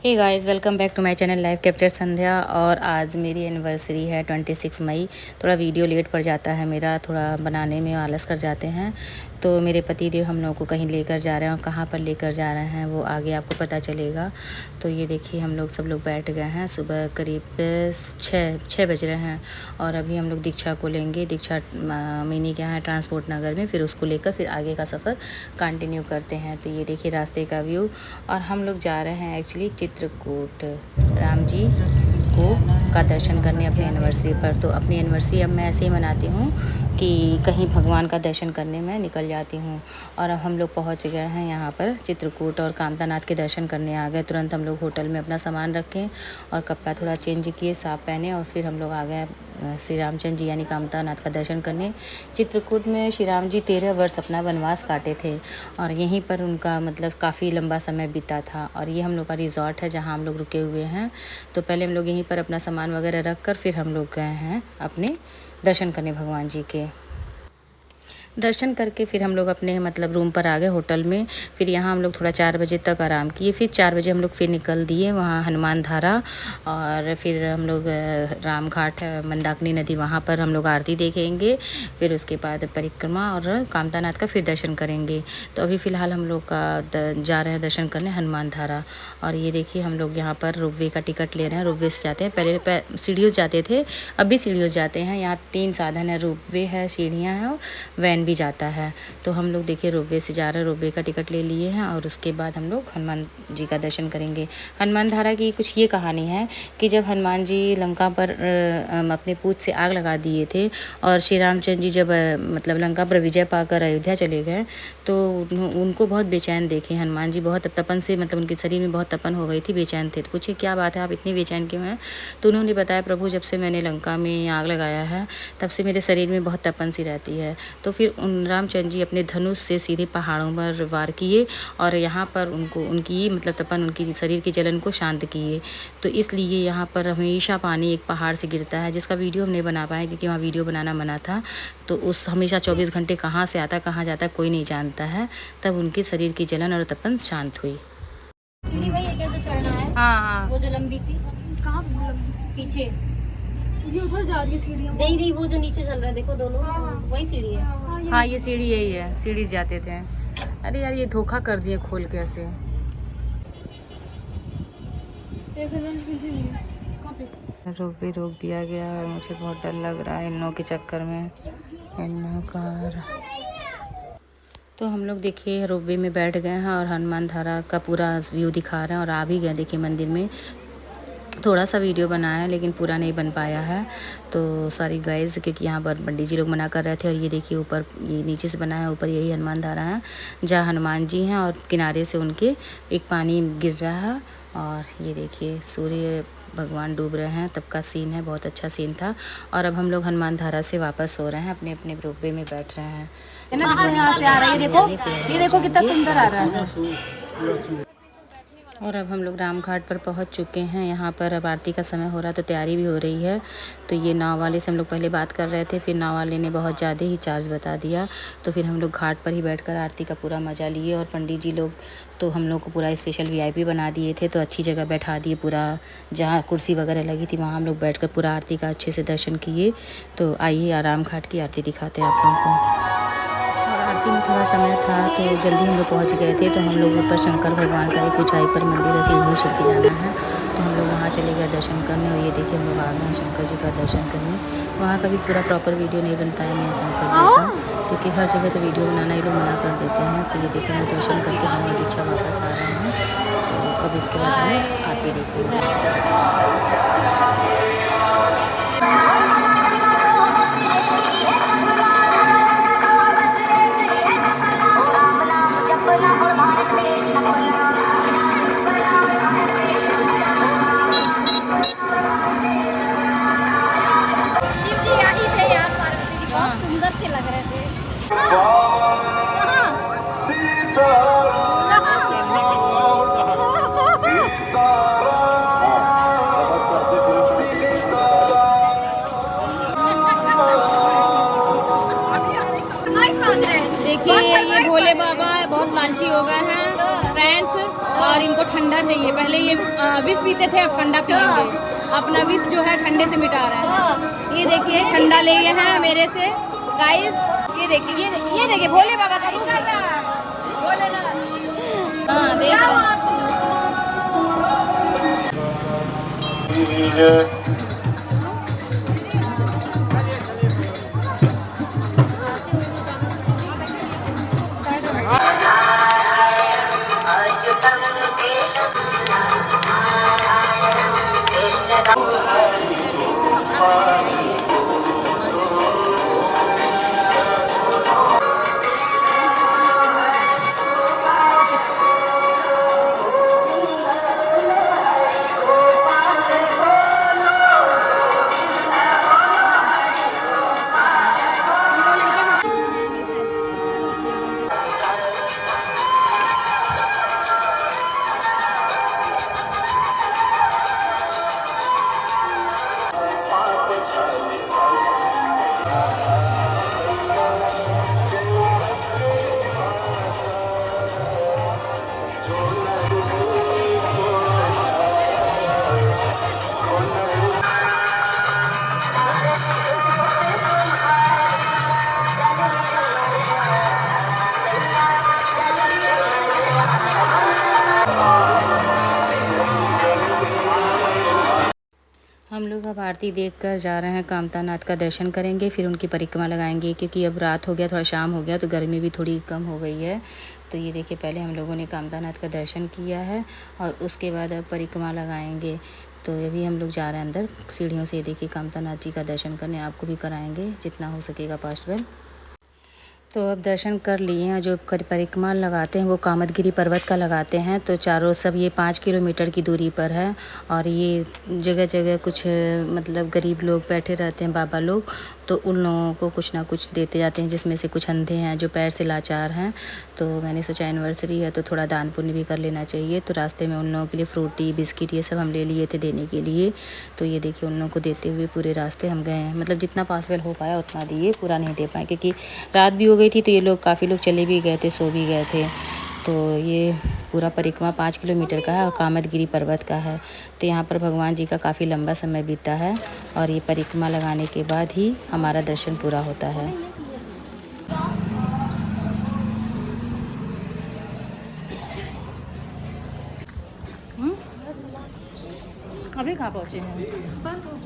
Hey guys, welcome back to my channel live capture Sandhya. और आज मेरी एनिवर्सरी है 26 मई। थोड़ा वीडियो लेट पड़ जाता है मेरा, थोड़ा बनाने में आलस कर जाते हैं। तो मेरे पति देव हम लोगों को कहीं लेकर जा रहे हैं और कहाँ पर लेकर जा रहे हैं वो आगे आपको पता चलेगा। तो ये देखिए हम लोग सब लोग बैठ गए हैं। सुबह करीब 6 बज रहे हैं और अभी हम लोग दीक्षा को लेंगे। दीक्षा मिनी क्या है ट्रांसपोर्ट नगर में, फिर उसको लेकर फिर आगे का सफ़र कंटिन्यू करते हैं। तो ये देखिए रास्ते का व्यू। और हम लोग जा रहे हैं एक्चुअली चित्रकूट राम जी को का दर्शन करने अपने एनिवर्सरी पर। तो अपनी एनिवर्सरी अब मैं ऐसे ही मनाती हूँ कि कहीं भगवान का दर्शन करने में निकल जाती हूँ। और अब हम लोग पहुँच गए हैं यहाँ पर चित्रकूट और कामतानाथ के दर्शन करने आ गए। तुरंत हम लोग होटल में अपना सामान रखें और कपड़ा थोड़ा चेंज किए, साफ पहने और फिर हम लोग आ गए श्री रामचंद्र जी यानी कामतानाथ का दर्शन करने। चित्रकूट में श्री राम जी 13 वर्ष अपना वनवास काटे थे और यहीं पर उनका मतलब काफ़ी लंबा समय बीता था। और ये हम लोग का रिज़ॉर्ट है जहाँ हम लोग रुके हुए हैं। तो पहले हम लोग यहीं पर अपना सामान वगैरह रख कर फिर हम लोग गए हैं अपने दर्शन करने भगवान जी के। दर्शन करके फिर हम लोग अपने मतलब रूम पर आ गए होटल में। फिर यहाँ हम लोग थोड़ा 4 बजे तक आराम किए। फिर 4 बजे हम लोग फिर निकल दिए वहाँ हनुमान धारा। और फिर हम लोग राम घाट मंदाकिनी नदी वहाँ पर हम लोग आरती देखेंगे। फिर उसके बाद परिक्रमा और कामतानाथ का फिर दर्शन करेंगे। तो अभी फ़िलहाल हम लोग का जा रहे हैं दर्शन करने हनुमान धारा। और ये देखिए हम लोग यहाँ पर रोपवे का टिकट ले रहे हैं। रोपवे से जाते हैं, पहले सीढ़ियों जाते थे, अब भी सीढ़ियों जाते हैं। यहाँ 3 साधन है, रोपवे है, सीढ़ियाँ हैं और वैन भी जाता है। तो हम लोग देखिए रोपवे से जा रहे हैं, रोपवे का टिकट ले लिए हैं और उसके बाद हम लोग हनुमान जी का दर्शन करेंगे। हनुमान धारा की कुछ ये कहानी है कि जब हनुमान जी लंका पर अपने पूँछ से आग लगा दिए थे और श्री रामचंद्र जी जब मतलब लंका पर विजय पाकर अयोध्या चले गए तो उनको बहुत बेचैन देखे हनुमान जी। बहुत तपन से मतलब उनके शरीर में बहुत तपन हो गई थी, बेचैन थे। तो पूछे क्या बात है, आप इतनी बेचैन क्यों हैं? तो उन्होंने बताया प्रभु जब से मैंने लंका में आग लगाया है तब से मेरे शरीर में बहुत तपन सी रहती है। तो फिर रामचंद्र जी अपने धनुष से सीधे पहाड़ों पर वार किए और यहाँ पर उनको उनकी मतलब तपन उनकी शरीर की जलन को शांत किए। तो इसलिए यहाँ पर हमेशा पानी एक पहाड़ से गिरता है, जिसका वीडियो हम नहीं बना पाए क्योंकि वहाँ वीडियो बनाना मना था। तो उस हमेशा 24 घंटे कहाँ से आता कहाँ जाता कोई नहीं जानता है। तब उनके शरीर की जलन और तपन शांत हुई। सीढ़ी वही है क्या जो चढ़ना है? हाँ हाँ, वो जो लंबी सी कहाँ लंबी पीछे ये उधर जा रही है सीढ़ियाँ। नहीं नहीं, वो जो नीचे चल रहा है देखो दोनों, वही सीढ़ी है। हाँ ये सीढ़ी यही है, सीढ़ी जाते थे। अरे यार ये धोखा कर दिए खोल के ऐसे। रोक भी रोक दिया गया है, मुझे बहुत डर लग रहा है इन लोगों के चक्कर में। इन लोगों का तो हम लोग देखिए रोपवे में बैठ गए हैं और हनुमान धारा का पूरा व्यू दिखा रहे हैं और आ भी गए देखिए मंदिर में। थोड़ा सा वीडियो बनाया है लेकिन पूरा नहीं बन पाया है। तो सारी गाइस क्योंकि यहाँ पर पंडित जी लोग मना कर रहे थे। और ये देखिए ऊपर ये नीचे से बना है, ऊपर यही हनुमान धारा है जहाँ हनुमान जी हैं और किनारे से उनके एक पानी गिर रहा है। और ये देखिए सूर्य भगवान डूब रहे हैं तब का सीन है, बहुत अच्छा सीन था। और अब हम लोग हनुमान धारा से वापस हो रहे हैं, अपने अपने रोपवे में बैठ रहे हैं। यहाँ से आ रहा है, ये देखो कितना सुंदर आ रहा है। और अब हम लोग राम घाट पर पहुंच चुके हैं। यहाँ पर अब आरती का समय हो रहा है तो तैयारी भी हो रही है। तो ये नाव वाले से हम लोग पहले बात कर रहे थे, फिर नाव वाले ने बहुत ज़्यादा ही चार्ज बता दिया। तो फिर हम लोग घाट पर ही बैठकर आरती का पूरा मज़ा लिए। और पंडित जी लोग तो हम लोग को पूरा स्पेशल VIP बना दिए थे, तो अच्छी जगह बैठा दिए, पूरा जहाँ कुर्सी वगैरह लगी थी वहाँ हम लोग बैठ पूरा आरती का अच्छे से दर्शन किए। तो आइए राम घाट की आरती दिखाते हैं आप लोगों को। आरती में थोड़ा समय था तो जल्दी हम लोग पहुंच गए थे। तो हम लोग ऊपर शंकर भगवान का एक ऊंचाई पर मंदिर है, सीढ़ियों चढ़ के जाना है। तो हम लोग वहाँ चले गए दर्शन करने। और ये देखिए हम लोग आ गए हैं शंकर जी का दर्शन करने। वहाँ का भी पूरा प्रॉपर वीडियो नहीं बन पाया मेन शंकर जी का, क्योंकि हर जगह तो वीडियो बनाना ये लोग मना कर देते हैं। तो ये देखिए हम दर्शन करके हम लोग दीक्षा वापस आ रहे हैं। तो अब इसके बाद हम आरती देखेंगे। शिव जी यही थे यार, पार्वती जी बहुत सुंदर से लग रहे थे। देखिए ये भोले बाबा बहुत लालची हो गए हैं फ्रेंड्स। और और इनको ठंडा चाहिए। पहले ये विष पीते थे, अब ठंडा पिएंगे। अपना विष जो है ठंडे से मिटा रहे हैं। ये देखिए ठंडा ले गए हैं मेरे से गाइस। ये देखिए भोले बाबा का रूप है। हाँ देख रहे हैं। हम लोग अब आरती देखकर जा रहे हैं, कामता नाथ का दर्शन करेंगे, फिर उनकी परिक्रमा लगाएंगे क्योंकि अब रात हो गया, थोड़ा शाम हो गया तो गर्मी भी थोड़ी कम हो गई है। तो ये देखिए पहले हम लोगों ने कामता नाथ का दर्शन किया है और उसके बाद अब परिक्रमा लगाएंगे। तो अभी हम लोग जा रहे हैं अंदर सीढ़ियों से। देखिए कामता नाथ जी का दर्शन करने, आपको भी कराएंगे जितना हो सकेगा पॉसिबल। तो अब दर्शन कर लिए हैं। जो परिक्रमा लगाते हैं वो कामदगिरी पर्वत का लगाते हैं। तो चारों सब ये 5 किलोमीटर की दूरी पर है और ये जगह जगह कुछ मतलब गरीब लोग बैठे रहते हैं, बाबा लोग, तो उन लोगों को कुछ ना कुछ देते जाते हैं, जिसमें से कुछ अंधे हैं जो पैर से लाचार हैं। तो मैंने सोचा एनिवर्सरी है तो थोड़ा दान पुण्य भी कर लेना चाहिए। तो रास्ते में उन लोगों के लिए फ्रूटी बिस्किट ये सब हम ले लिए थे देने के लिए। तो ये देखिए उन लोगों को देते हुए पूरे रास्ते हम गए हैं, मतलब जितना पॉसिबल हो पाया उतना दिए, पूरा नहीं दे पाए क्योंकि रात भी हो गई थी। तो ये लोग काफ़ी लोग चले भी गए थे, सो भी गए थे। तो ये पूरा परिक्रमा 5 किलोमीटर का है और कामदगिरी पर्वत का है। तो यहाँ पर भगवान जी का काफ़ी लंबा समय बीता है और ये परिक्रमा लगाने के बाद ही हमारा दर्शन पूरा होता है। अभी कहाँ पहुँचे हैं?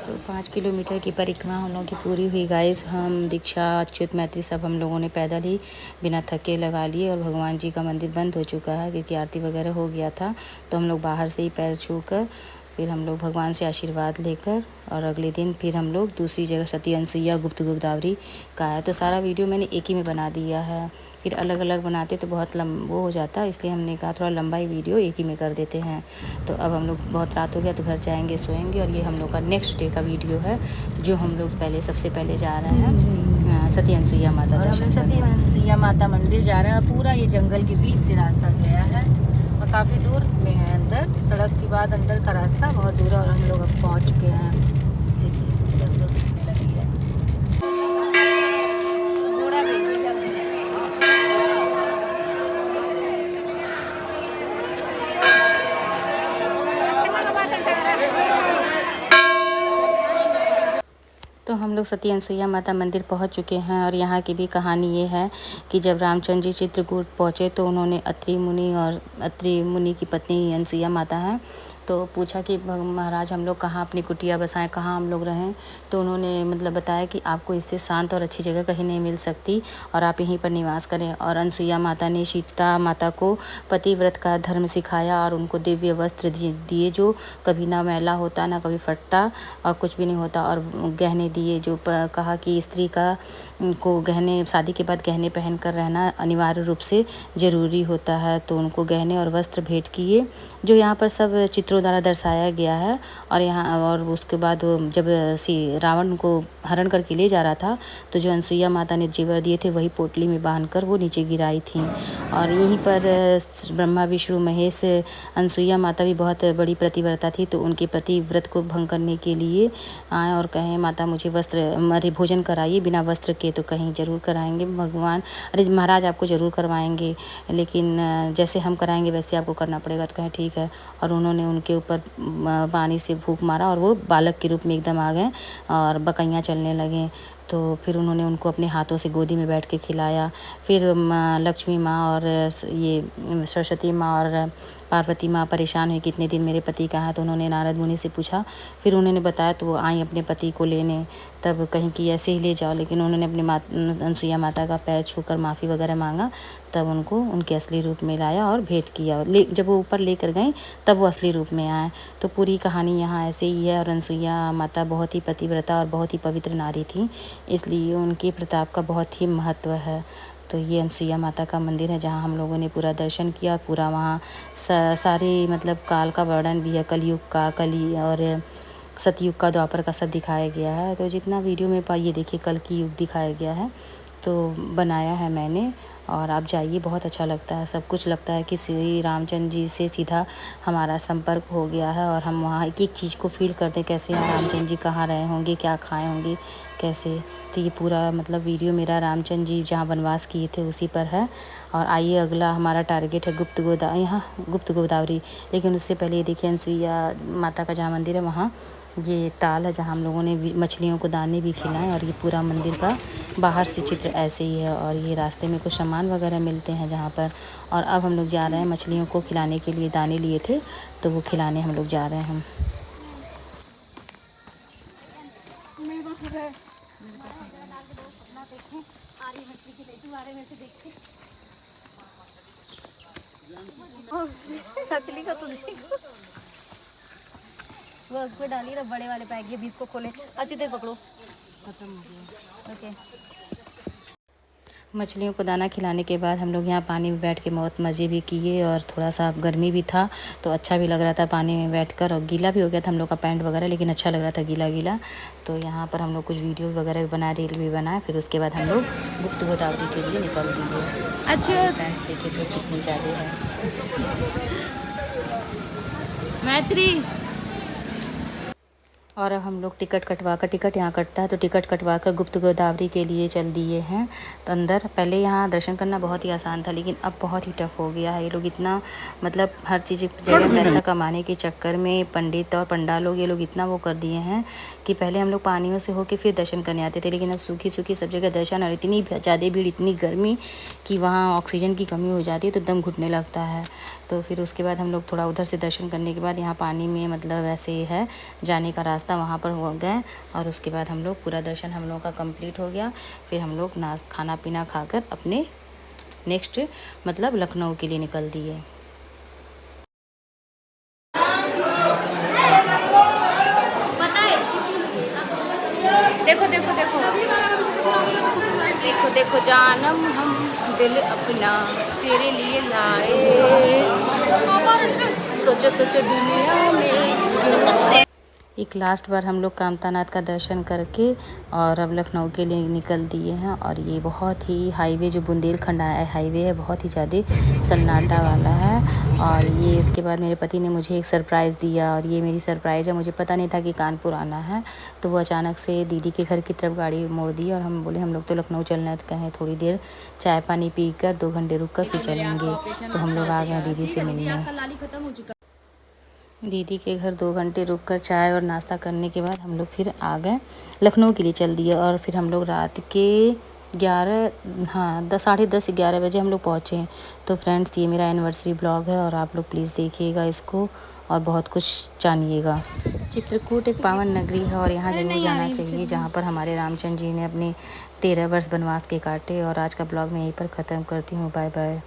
तो 5 किलोमीटर की परिक्रमा हम लोगों की पूरी हुई गाइस। हम दीक्षा, अच्युत, मैत्री सब हम लोगों ने पैदल ही बिना थके लगा लिए और भगवान जी का मंदिर बंद हो चुका है क्योंकि आरती वगैरह हो गया था। तो हम लोग बाहर से ही पैर छूकर फिर हम लोग भगवान से आशीर्वाद लेकर और अगले दिन फिर हम लोग दूसरी जगह सती अनसुईया गुप्त गोदावरी का है। तो सारा वीडियो मैंने एक ही में बना दिया है, फिर अलग अलग बनाते तो बहुत वो हो जाता, इसलिए हमने कहा थोड़ा लंबा ही वीडियो एक ही में कर देते हैं। तो अब हम लोग बहुत रात हो गया तो घर जाएंगे, सोएंगे। और ये हम लोग का नेक्स्ट डे का वीडियो है जो हम लोग सबसे पहले जा रहे हैं सती अनसुईया माता दर्शन। सती अनसुईया माता मंदिर जा रहे हैं। पूरा ये जंगल के बीच से रास्ता गया है और काफ़ी दूर में है, अंदर सड़क के बाद अंदर का रास्ता बहुत दूर है और हम लोग अब पहुँच चुके हैं। देखिए 10 बजने लगी है। तो हम लोग सती अनसुईया माता मंदिर पहुंच चुके हैं और यहाँ की भी कहानी ये है कि जब रामचंद्र जी चित्रकूट पहुँचे तो उन्होंने अत्रि मुनि की पत्नी अनसुईया माता हैं तो पूछा कि महाराज हम लोग कहाँ अपनी कुटिया बसाएं, कहाँ हम लोग रहें। तो उन्होंने मतलब बताया कि आपको इससे शांत और अच्छी जगह कहीं नहीं मिल सकती और आप यहीं पर निवास करें। और अनसुईया माता ने सीता माता को पतिव्रत का धर्म सिखाया और उनको दिव्य वस्त्र दिए जो कभी ना मैला होता ना कभी फटता और कुछ भी नहीं होता, और गहने दिए जो कहा कि स्त्री को गहने शादी के बाद गहने पहन कर रहना अनिवार्य रूप से ज़रूरी होता है। तो उनको गहने और वस्त्र भेंट किए जो यहाँ पर सब चित्रों चित्रों द्वारा दर्शाया गया है। और यहाँ और उसके बाद जब रावण को हरण करके ले जा रहा था तो जो अनसुईया माता ने जेवर दिए थे वही पोटली में बांधकर वो नीचे गिराई थी। और यहीं पर ब्रह्मा विष्णु महेश, अनसुईया माता भी बहुत बड़ी प्रतिव्रता थी, तो उनके प्रतिव्रत को भंग करने के लिए आए और कहें माता मुझे अरे भोजन कराइए, बिना वस्त्र के तो कहीं ज़रूर कराएंगे भगवान, अरे महाराज आपको ज़रूर करवाएंगे, लेकिन जैसे हम कराएंगे वैसे आपको करना पड़ेगा। तो कहें ठीक है। और उन्होंने उनके ऊपर पानी से फूंक मारा और वो बालक के रूप में एकदम आ गए और बकैयाँ चलने लगें। तो फिर उन्होंने उनको अपने हाथों से गोदी में बैठ के खिलाया। फिर लक्ष्मी माँ और ये सरस्वती माँ और पार्वती माँ परेशान हुई कि इतने दिन मेरे पति कहाँ हैं, तो उन्होंने नारद मुनि से पूछा। फिर उन्होंने बताया तो वो आई अपने पति को लेने, तब कहीं कि ऐसे ही ले जाओ, लेकिन उन्होंने अपनी अनसुईया माता का पैर छूकर माफ़ी वगैरह मांगा। तब उनको उनके असली रूप में लाया और भेंट किया। जब वो ऊपर लेकर गई तब वो असली रूप में आए। तो पूरी कहानी यहाँ ऐसे ही है। और अनसुईया माता बहुत ही पतिव्रता और बहुत ही पवित्र नारी थी, इसलिए उनके प्रताप का बहुत ही महत्व है। तो ये अनसुईया माता का मंदिर है जहाँ हम लोगों ने पूरा दर्शन किया। पूरा वहाँ सारे मतलब काल का वर्णन भी है, कलयुग का, कली और सतयुग का, द्वापर का सब दिखाया गया है। तो जितना वीडियो में पाइए देखिए कल की युग दिखाया गया है, तो बनाया है मैंने। और आप जाइए, बहुत अच्छा लगता है। सब कुछ लगता है कि श्री रामचंद्र जी से सीधा हमारा संपर्क हो गया है और हम वहाँ एक एक चीज़ को फील करते हैं, कैसे यहाँ रामचंद्र जी कहाँ रहे होंगे, क्या खाए होंगे, कैसे। तो ये पूरा मतलब वीडियो मेरा रामचंद्र जी जहाँ वनवास किए थे उसी पर है। और आइए अगला हमारा टारगेट है गुप्त गोदावरी। लेकिन उससे पहले ये देखिए अनसुईया माता का जहाँ मंदिर है वहाँ ये ताल है जहाँ हम लोगों ने मछलियों को दाने भी खिलाएं। और ये पूरा मंदिर का बाहर से चित्र ऐसे ही है। और ये रास्ते में कुछ सामान वगैरह मिलते हैं जहाँ पर। और अब हम लोग जा रहे हैं मछलियों को खिलाने के लिए, दाने लिए थे तो वो खिलाने हम लोग जा रहे हैं। मछली का तो देखो, वो उस पे डाली ना बड़े वाले पैक, ये 20 को खोले, अच्छी देर पकड़ो, खत्म हो गया। ओके। मछलियों को दाना खिलाने के बाद हम लोग यहाँ पानी में बैठ के बहुत मज़े भी किए। और थोड़ा सा गर्मी भी था तो अच्छा भी लग रहा था पानी में बैठकर। और गीला भी हो गया था हम लोग का पैंट वगैरह, लेकिन अच्छा लग रहा था गीला गीला। तो यहाँ पर हम लोग कुछ वीडियो वगैरह भी बनाए, रील भी बनाए। फिर उसके बाद हम लोग गुप्त गोदावरी के लिए निकल दिए। अच्छा फ्रेंड्स देखिए तो कितनी ज़्यादा है मैत्री। और अब हम लोग टिकट यहाँ कटता है तो टिकट कटवा कर गुप्त गोदावरी के लिए चल दिए हैं। तो अंदर पहले यहाँ दर्शन करना बहुत ही आसान था, लेकिन अब बहुत ही टफ़ हो गया है। ये लोग इतना मतलब हर चीज़ जगह पैसा कमाने के चक्कर में पंडित और पंडाल लोग ये लोग इतना वो कर दिए हैं कि पहले हम लोग पानियों से होके फिर दर्शन करने आते थे, लेकिन अब सूखी सब जगह दर्शन। और इतनी ज़्यादा भीड़, इतनी गर्मी कि वहाँ ऑक्सीजन की कमी हो जाती है तो दम घुटने लगता है। तो फिर उसके बाद हम लोग थोड़ा उधर से दर्शन करने के बाद यहाँ पानी में मतलब ऐसे है जाने का रास्ता, वहाँ पर हो गए। और उसके बाद हम लोग पूरा दर्शन हम लोगों का कंप्लीट हो गया। फिर हम लोग खाना पीना खाकर अपने नेक्स्ट मतलब लखनऊ के लिए निकल दिए। देखो देखो देखो देखो देखो जानम हम दिल अपना तेरे लिए लाए, सोचो सोचो दुनिया में। एक लास्ट बार हम लोग कामतानाथ का दर्शन करके और अब लखनऊ के लिए निकल दिए हैं। और ये बहुत ही हाईवे जो बुंदेलखंड हाईवे है बहुत ही ज़्यादा सन्नाटा वाला है। और ये इसके बाद मेरे पति ने मुझे एक सरप्राइज़ दिया, और ये मेरी सरप्राइज़ है। मुझे पता नहीं था कि कानपुर आना है, तो वो अचानक से दीदी के घर की तरफ गाड़ी मोड़ दी और हम बोले हम लोग तो लखनऊ चलना है, तो कहें थोड़ी देर चाय पानी पी कर 2 घंटे रुक कर फिर चलेंगे। तो हम लोग आ गए दीदी से मिलने। दीदी के घर 2 घंटे रुककर चाय और नाश्ता करने के बाद हम लोग फिर आ गए लखनऊ के लिए चल दिए। और फिर हम लोग रात के 10:30-11 बजे हम लोग पहुँचे। तो फ्रेंड्स ये मेरा एनिवर्सरी ब्लॉग है और आप लोग प्लीज़ देखिएगा इसको और बहुत कुछ जानिएगा। चित्रकूट एक पावन नगरी है और यहाँ ज़रूर जाना चाहिए, जहाँ पर हमारे रामचंद्र जी ने अपने 13 वर्ष वनवास के काटे। और आज का ब्लॉग मैं यहीं पर ख़त्म करती हूँ। Bye bye.